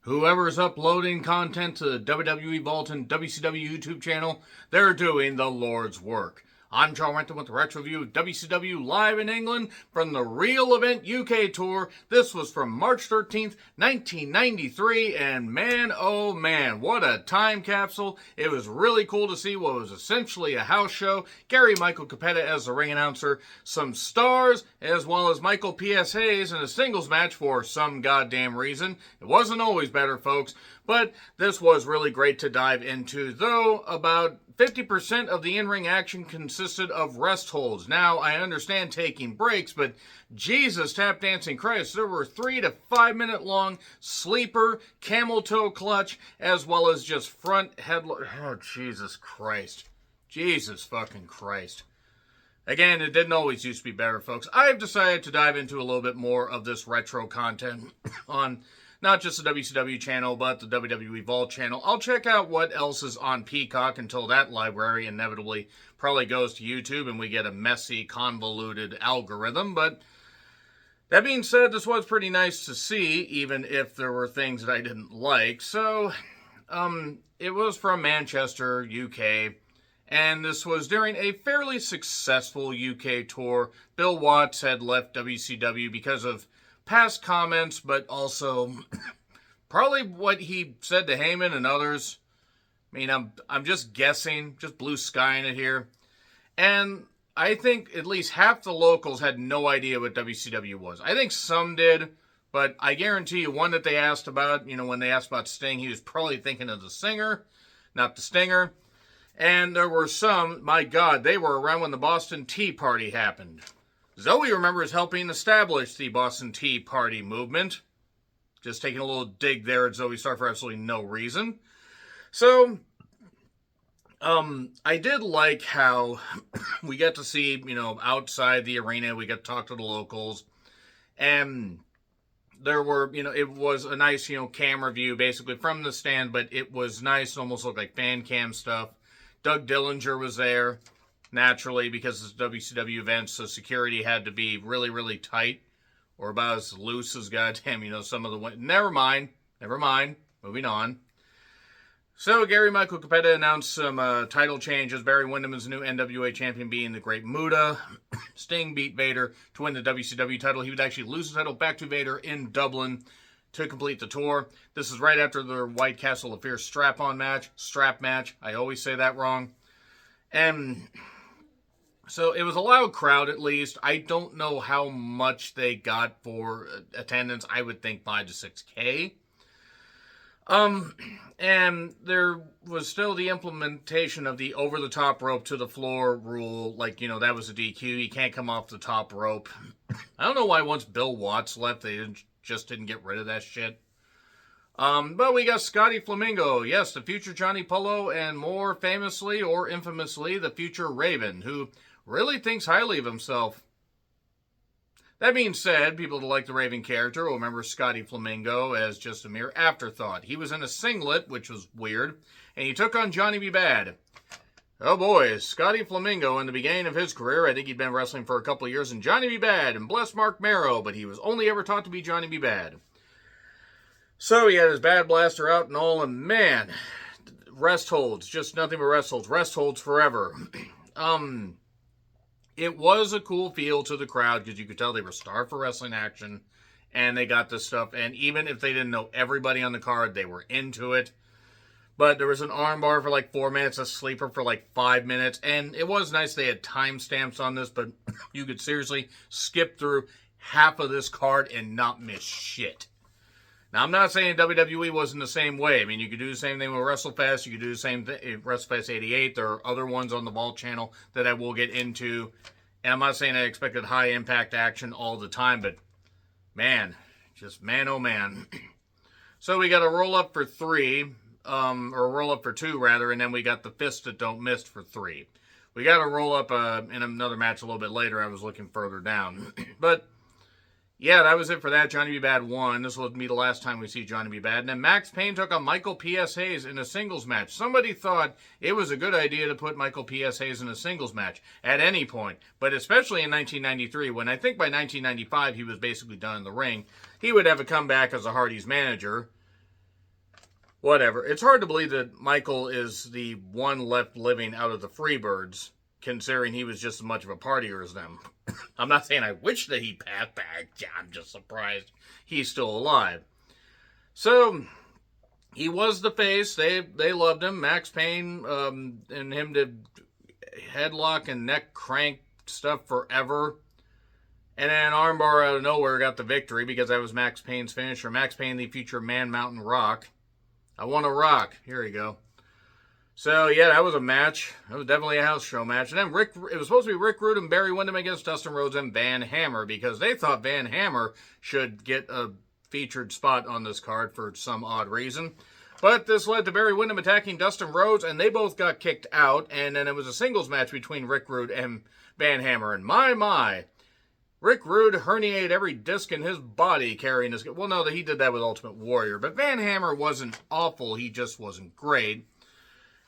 Whoever's uploading content to the WWE Vault and WCW YouTube channel, they're doing the Lord's work. I'm John Renton with the Retro Review of WCW live in England from the Real Event UK Tour. This was from March 13th, 1993, and man, oh man, what a time capsule. It was really cool to see what was essentially a house show. Gary Michael Capetta as the ring announcer, some stars, as well as Michael P.S. Hayes in a singles match for some goddamn reason. It wasn't always better, folks, but this was really great to dive into, though about 50% of the in-ring action consisted of rest holds. Now, I understand taking breaks, but Jesus, tap dancing Christ, there were 3 to 5 minute long sleeper, camel toe clutch, as well as just front headlock. Oh, Jesus Christ. Jesus fucking Christ. Again, it didn't always used to be better, folks. I've decided to dive into a little bit more of this retro content on not just the WCW channel, but the WWE Vault channel. I'll check out what else is on Peacock until that library inevitably probably goes to YouTube and we get a messy, convoluted algorithm. But that being said, this was pretty nice to see, even if there were things that I didn't like. So, it was from Manchester, UK. And this was during a fairly successful UK tour. Bill Watts had left WCW because of past comments, but also probably what he said to Heyman and others. I mean, I'm just guessing, just blue skying it here. And I think at least half the locals had no idea what WCW was. I think some did, but I guarantee you one that they asked about, when they asked about Sting, he was probably thinking of the singer, not the Stinger. And there were some, my God, they were around when the Boston Tea Party happened. Zoe remembers helping establish the Boston Tea Party movement. Just taking a little dig there at Zoe Starr for absolutely no reason. So, I did like how we got to see, outside the arena, we got to talk to the locals. And there were, it was a nice, camera view basically from the stand, but it was nice. It almost looked like fan cam stuff. Doug Dillinger was there, naturally, because it's a WCW event, so security had to be really, really tight, or about as loose as goddamn, some of the... Never mind, moving on. So, Gary Michael Capetta announced some title changes. Barry Windham is the new NWA champion, being the Great Muta. Sting beat Vader to win the WCW title. He would actually lose the title back to Vader in Dublin to complete the tour. This is right after the White Castle Affair strap match. I always say that wrong. And so it was a loud crowd, at least. I don't know how much they got for attendance. I would think 5 to 6K. And there was still the implementation of the over-the-top rope to the floor rule. Like, that was a DQ. You can't come off the top rope. I don't know why once Bill Watts left, they just didn't get rid of that shit. But we got Scotty Flamingo, yes, the future Johnny Polo, and more famously or infamously, the future Raven, who really thinks highly of himself. That being said, people that like the Raven character will remember Scotty Flamingo as just a mere afterthought. He was in a singlet, which was weird, and he took on Johnny B. Bad. Oh boy, Scotty Flamingo, in the beginning of his career, I think he'd been wrestling for a couple of years in Johnny B. Bad, and bless Mark Marrow, but he was only ever taught to be Johnny B. Bad. So he had his Bad Blaster out and all, and man, rest holds, just nothing but rest holds forever. It was a cool feel to the crowd, because you could tell they were starved for wrestling action, and they got this stuff, and even if they didn't know everybody on the card, they were into it. But there was an armbar for like 4 minutes, a sleeper for like 5 minutes. And it was nice they had timestamps on this, but you could seriously skip through half of this card and not miss shit. Now, I'm not saying WWE wasn't the same way. I mean, you could do the same thing with WrestleFest. You could do the same thing, WrestleFest 88. There are other ones on the Vault channel that I will get into. And I'm not saying I expected high-impact action all the time, but man, just man, oh man. So we got a roll-up for 3. Or a roll-up for 2, rather, and then we got the Fist That Don't Miss for 3. We got a roll-up in another match a little bit later. I was looking further down. But, yeah, that was it for that. Johnny B. Bad won. This will be the last time we see Johnny B. Bad. And then Max Payne took on Michael P.S. Hayes in a singles match. Somebody thought it was a good idea to put Michael P.S. Hayes in a singles match at any point. But especially in 1993, when I think by 1995 he was basically done in the ring. He would have a comeback as a Hardy's manager. whatever. It's hard to believe that Michael is the one left living out of the Freebirds, considering he was just as much of a partier as them. I'm not saying I wish that he passed back. I'm just surprised he's still alive. So, he was the face. They loved him. Max Payne and him did headlock and neck crank stuff forever. And then armbar out of nowhere got the victory because that was Max Payne's finisher. Max Payne, the future Man Mountain Rock. I want to rock. Here you go. So, yeah, that was a match. It was definitely a house show match. And then it was supposed to be Rick Rude and Barry Windham against Dustin Rhodes and Van Hammer because they thought Van Hammer should get a featured spot on this card for some odd reason. But this led to Barry Windham attacking Dustin Rhodes, and they both got kicked out. And then it was a singles match between Rick Rude and Van Hammer. And my, Rick Rude herniated every disc in his body carrying this. Well, no, he did that with Ultimate Warrior. But Van Hammer wasn't awful. He just wasn't great.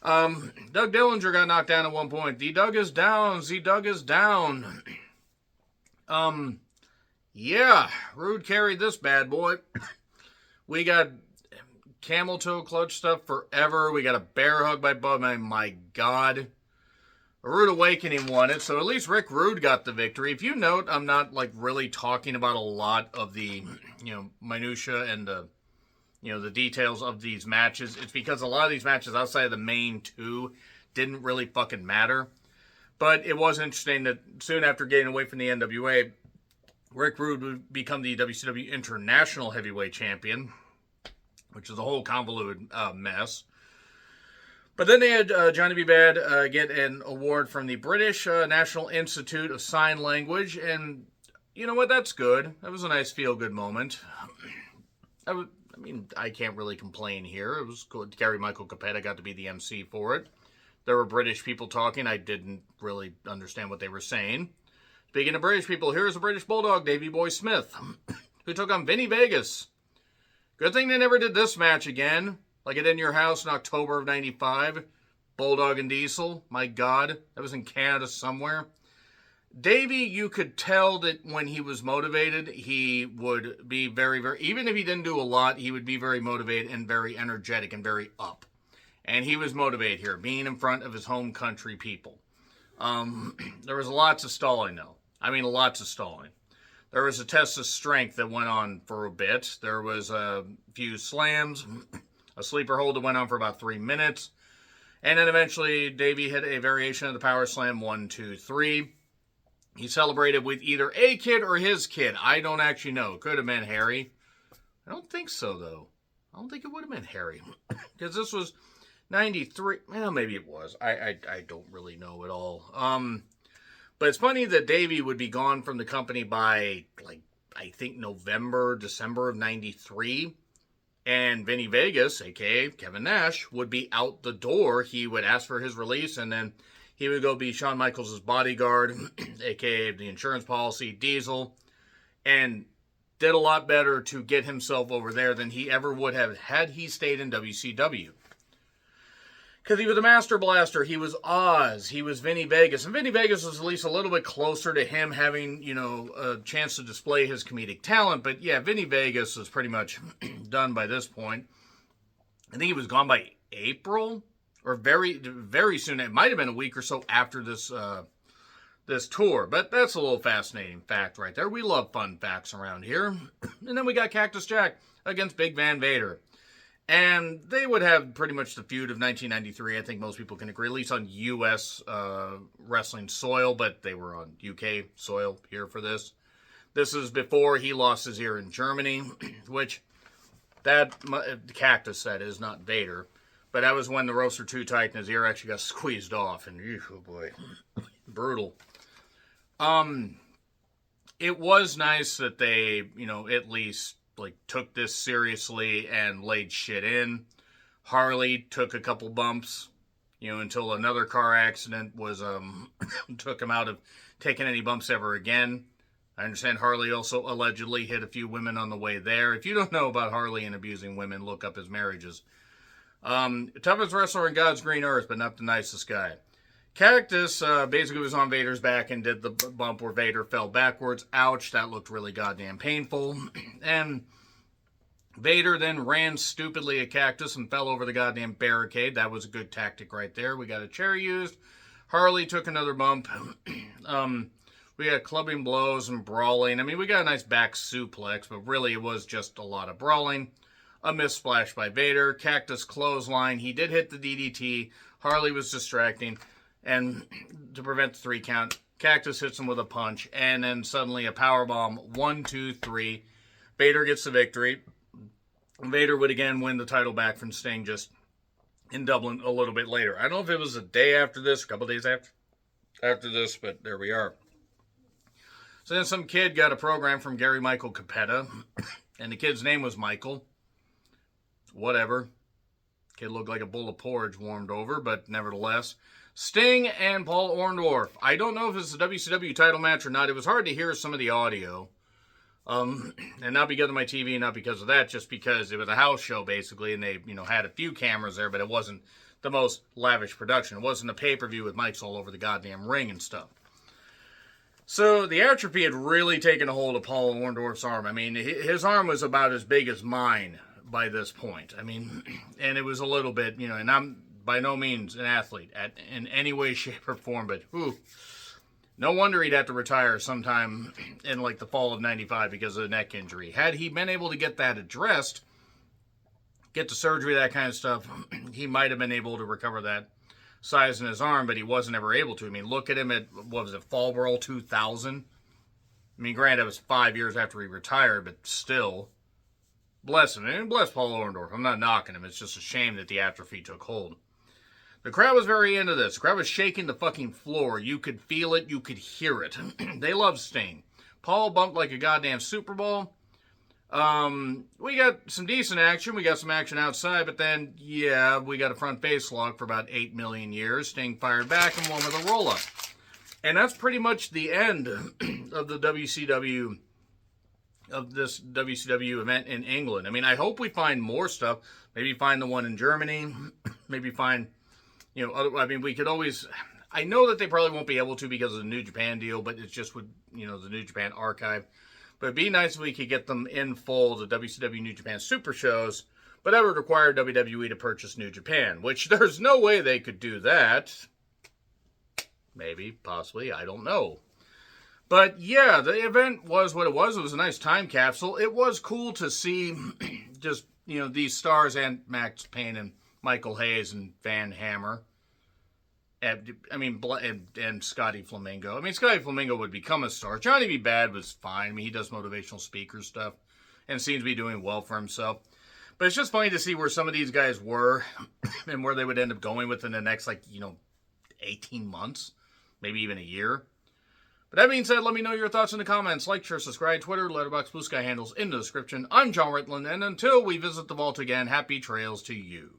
Doug Dillinger got knocked down at one point. D-Doug is down. Z-Doug is down. Yeah, Rude carried this bad boy. We got camel toe clutch stuff forever. We got a bear hug by Bud. My God. A Rude Awakening won it, so at least Rick Rude got the victory. If you note, I'm not really talking about a lot of the, minutia and the details of these matches. It's because a lot of these matches outside of the main two didn't really fucking matter. But it was interesting that soon after getting away from the NWA, Rick Rude would become the WCW International Heavyweight Champion, which is a whole convoluted mess. But then they had Johnny B. Bad get an award from the British National Institute of Sign Language, and you know what? That's good. That was a nice feel-good moment. I can't really complain here. It was good. Gary Michael Capetta got to be the MC for it. There were British people talking. I didn't really understand what they were saying. Speaking of British people, here's the British Bulldog, Davey Boy Smith, who took on Vinny Vegas. Good thing they never did this match again, like it in your house in October of 95. Bulldog and Diesel. My God, that was in Canada somewhere. Davey, you could tell that when he was motivated, he would be very, very, even if he didn't do a lot, he would be very motivated and very energetic and very up. And he was motivated here, being in front of his home country people. There was lots of stalling, though. Lots of stalling. There was a test of strength that went on for a bit. There was a few slams, a sleeper hold that went on for about 3 minutes. And then eventually, Davey hit a variation of the power slam, 1, 2, 3. He celebrated with either a kid or his kid. I don't actually know. Could have been Harry. I don't think so, though. I don't think it would have been Harry. Because this was 93. Well, maybe it was. I don't really know at all. But it's funny that Davey would be gone from the company by, I think November, December of 93. And Vinny Vegas, a.k.a. Kevin Nash, would be out the door. He would ask for his release, and then he would go be Shawn Michaels' bodyguard, a.k.a. the insurance policy, Diesel, and did a lot better to get himself over there than he ever would have had he stayed in WCW. Because he was a Master Blaster, he was Oz, he was Vinny Vegas, and Vinny Vegas was at least a little bit closer to him having, a chance to display his comedic talent, but yeah, Vinny Vegas was pretty much done by this point. I think he was gone by April, or very, very soon. It might have been a week or so after this tour, but that's a little fascinating fact right there. We love fun facts around here. And then we got Cactus Jack against Big Van Vader. And they would have pretty much the feud of 1993. I think most people can agree, at least on U.S. Wrestling soil, but they were on UK soil here for this. This is before he lost his ear in Germany, which that Cactus, that is, not Vader. But that was when the ropes were too tight and his ear actually got squeezed off. And, oh boy, brutal. It was nice that they, at least took this seriously and laid shit in. Harley took a couple bumps, until another car accident was, took him out of taking any bumps ever again. I understand Harley also allegedly hit a few women on the way there. If you don't know about Harley and abusing women, look up his marriages. Toughest wrestler in God's green earth, but not the nicest guy. Cactus basically was on Vader's back and did the bump where Vader fell backwards. Ouch, that looked really goddamn painful. And Vader then ran stupidly at Cactus and fell over the goddamn barricade. That was a good tactic right there. We got a chair used. Harley took another bump. We got clubbing blows and brawling. I mean, we got a nice back suplex, but really it was just a lot of brawling. A missed splash by Vader. Cactus clothesline. He did hit the DDT. Harley was distracting. And to prevent the 3 count, Cactus hits him with a punch. And then suddenly a powerbomb. 1, 2, 3. Vader gets the victory. Vader would again win the title back from Sting just in Dublin a little bit later. I don't know if it was a day after this, a couple days after this, but there we are. So then some kid got a program from Gary Michael Capetta, and the kid's name was Michael. Whatever. Kid looked like a bowl of porridge warmed over, but nevertheless. Sting and Paul Orndorff. I don't know if it's a WCW title match or not. It was hard to hear some of the audio. And not because of my TV, not because of that, just because it was a house show, basically, and they, had a few cameras there, but it wasn't the most lavish production. It wasn't a pay-per-view with mics all over the goddamn ring and stuff. So the atrophy had really taken a hold of Paul Orndorff's arm. I mean, his arm was about as big as mine by this point. I mean, and it was a little bit, and I'm by no means an athlete in any way, shape, or form, but no wonder he'd have to retire sometime in like the fall of '95 because of the neck injury. Had he been able to get that addressed, get the surgery, that kind of stuff, he might have been able to recover that size in his arm, but he wasn't ever able to. I mean, look at him at, what was it, Fall Brawl 2000? I mean, granted, it was 5 years after he retired, but still, bless him. And bless Paul Orndorff. I'm not knocking him. It's just a shame that the atrophy took hold. The crowd was very into this. The crowd was shaking the fucking floor. You could feel it. You could hear it. They loved Sting. Paul bumped like a goddamn Super Bowl. We got some decent action. We got some action outside, but then, yeah, we got a front face lock for about 8 million years. Sting fired back and won with a roll-up. And that's pretty much the end of the WCW, of this WCW event in England. I mean, I hope we find more stuff. Maybe find the one in Germany. Maybe find, I mean, we could always, I know that they probably won't be able to because of the New Japan deal, but it's just with, the New Japan archive. But it'd be nice if we could get them in full, the WCW New Japan Super Shows, but that would require WWE to purchase New Japan, which there's no way they could do that. Maybe, possibly, I don't know. But yeah, the event was what it was. It was a nice time capsule. It was cool to see just, these stars and Max Payne and Michael Hayes and Van Hammer. And Scotty Flamingo. I mean, Scotty Flamingo would become a star. Johnny B. Bad was fine. I mean, he does motivational speaker stuff and seems to be doing well for himself. But it's just funny to see where some of these guys were and where they would end up going within the next, 18 months, maybe even a year. But that being said, let me know your thoughts in the comments. Like, share, subscribe, Twitter, Letterboxd, Blue Sky handles in the description. I'm John Ritland, and until we visit the vault again, happy trails to you.